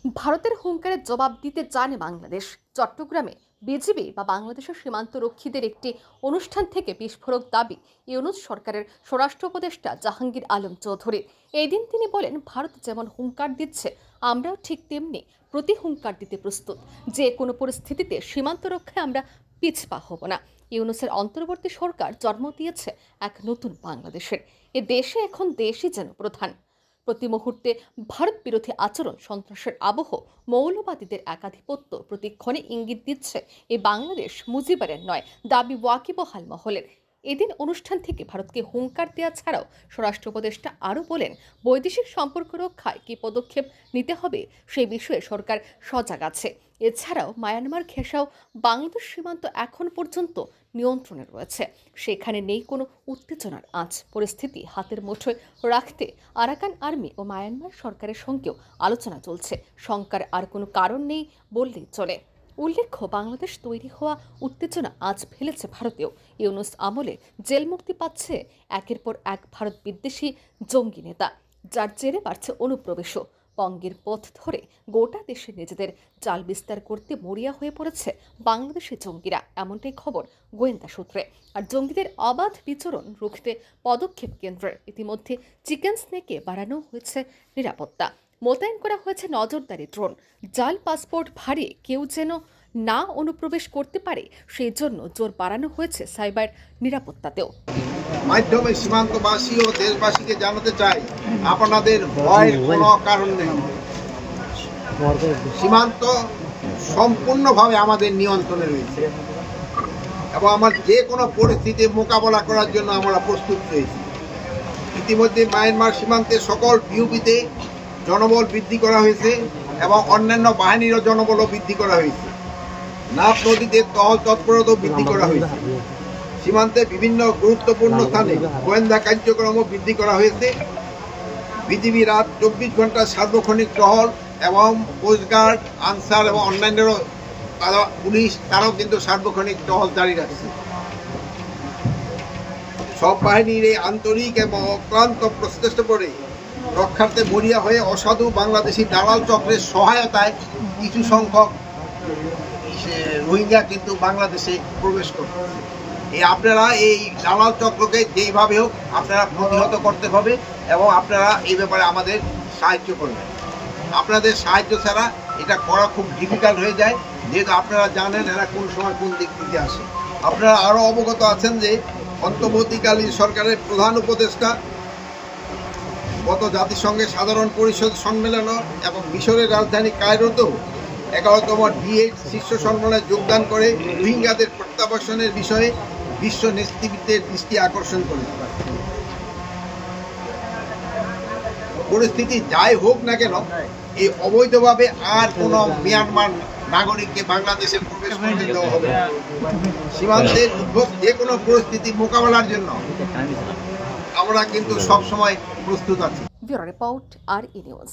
ভারতের হুঙ্কারের জবাব দিতে জানে বাংলাদেশ। চট্টগ্রামে বিজিবি বা বাংলাদেশের সীমান্ত রক্ষীদের একটি অনুষ্ঠান থেকে বিস্ফোরক দাবি ইউনূস সরকারের স্বরাষ্ট্র উপদেষ্টা জাহাঙ্গীর আলম চৌধুরীর। এই দিন তিনি বলেন, ভারত যেমন হুঙ্কার দিচ্ছে, আমরাও ঠিক তেমনি প্রতি হুঙ্কার দিতে প্রস্তুত। যে কোনো পরিস্থিতিতে সীমান্ত রক্ষায় আমরা পিছপা হব না। ইউনূসের অন্তর্বর্তী সরকার জন্ম দিয়েছে এক নতুন বাংলাদেশের। এ দেশে এখন দেশই যেন প্রধান। প্রতি মুহূর্তে ভারত বিরোধী আচরণ, সন্ত্রাসের আবহ, মৌলবাদীদের একাধিপত্য প্রতিক্ষণে ইঙ্গিত দিচ্ছে এই বাংলাদেশ মুজিবের নয়, দাবি ওয়াকিবহাল মহলের। এদিন অনুষ্ঠান থেকে ভারতকে হুঙ্কার দেওয়া ছাড়াও স্বরাষ্ট্র উপদেষ্টা আরও বলেন, বৈদেশিক সম্পর্ক রক্ষায় কী পদক্ষেপ নিতে হবে সেই বিষয়ে সরকার সজাগ আছে। এছাড়াও মায়ানমার ঘেঁষাও বাংলাদেশ সীমান্ত এখন পর্যন্ত নিয়ন্ত্রণে রয়েছে, সেখানে নেই কোনো উত্তেজনার আঁচ। পরিস্থিতি হাতের মুঠোয় রাখতে আরাকান আর্মি ও মায়ানমার সরকারের সঙ্গেও আলোচনা চলছে। শঙ্কার আর কোনো কারণ নেই বললেই চলে। উল্লেখ্য, বাংলাদেশ তৈরি হওয়া উত্তেজনা আজ ফেলেছে ভারতেও। ইউনূস আমলে জেল মুক্তি পাচ্ছে একের পর এক ভারত বিদ্বেষী জঙ্গি নেতা, যার জেরে বাড়ছে অনুপ্রবেশও। বঙ্গের পথ ধরে গোটা দেশে নিজেদের জাল বিস্তার করতে মরিয়া হয়ে পড়েছে বাংলাদেশি জঙ্গিরা, এমনটাই খবর গোয়েন্দা সূত্রে। আর জঙ্গিদের অবাধ বিচরণ রুখতে পদক্ষেপ কেন্দ্রের। ইতিমধ্যে চিকেন স্নেকে বাড়ানো হয়েছে নিরাপত্তা, মোতায়েন করা হয়েছে নজরদারি ড্রোন। জাল পাসপোর্ট ভাড়িয়ে কেউ যেন না অনুপ্রবেশ করতে পারে, সেই জন্য জোর বাড়ানো হয়েছে সাইবার নিরাপত্তাতেও। মাধ্যমে সীমান্তবাসী ও দেশবাসীকে জানাতে চাই, আপনাদের ভয়ের কোনো কারণ নেই। সীমান্ত সম্পূর্ণভাবে আমাদের নিয়ন্ত্রণে রয়েছে এবং আমার যে কোনো পরিস্থিতি মোকাবেলা করার জন্য আমরা প্রস্তুত রয়েছি। ইতিমধ্যে মায়ানমার সীমান্তের সকল বিউপিতে জনবল বৃদ্ধি করা হয়েছে এবং অন্যান্য বাহিনীরও জনবলও বৃদ্ধি করা হয়েছে। নাফ নদীতে টহল তৎপরতাও বৃদ্ধি করা হয়েছে। সীমান্তে বিভিন্ন গুরুত্বপূর্ণ স্থানে গোয়েন্দা কার্যক্রমও বৃদ্ধি করা হয়েছে। বিজিবি রাত 24 ঘন্টা সার্বক্ষণিক টহল এবং কোস্টগার্ড, আনসার এবং অন্যান্যরা পুলিশ তারাও কিন্তু সার্বক্ষণিক টহল জারি রাখছে। সব বাহিনীর এই আন্তরিক এবং অক্লান্ত প্রচেষ্টা করে রক্ষার্থে মরিয়া হয়ে অসাধু বাংলাদেশি দালাল চক্রের সহায়তায় কিছু সংখ্যক রোহিঙ্গা কিন্তু বাংলাদেশে প্রবেশ করছে। আপনারা এই দালাল চক্রকে যেইভাবে হোক আপনারা প্রতিহত করতে হবে এবং আপনারা এই ব্যাপারে আমাদের সাহায্য করবেন। আপনাদের সাহায্য ছাড়া এটা করা খুব ডিফিকাল্ট হয়ে যায়, যেহেতু আপনারা জানেন এরা কোন সময় কোন দিক থেকে আসে। আপনারা আরও অবগত আছেন যে অন্তর্বর্তীকালীন সরকারের প্রধান উপদেষ্টা গত জাতিসংঘের সাধারণ পরিষদ সম্মেলন এবং মিশরের রাজধানী কায়রোতেও 11তম D8 শীর্ষ সম্মেলনে যোগদান করে রোহিঙ্গাদের প্রত্যাবাসনের বিষয়ে বিশ্ব নেতৃত্বের দৃষ্টি আকর্ষণ করে। পরিস্থিতি যাই হোক না কেন, এই অবৈধভাবে আর কোনো মিয়ানমার নাগরিককে বাংলাদেশে প্রবেশ করতে দেওয়া হবে। সীমান্তের উদ্ভব যে কোনো পরিস্থিতি মোকাবেলার জন্য আমরা কিন্তু সবসময় প্রস্তুত আছি। Bureau report, RE news.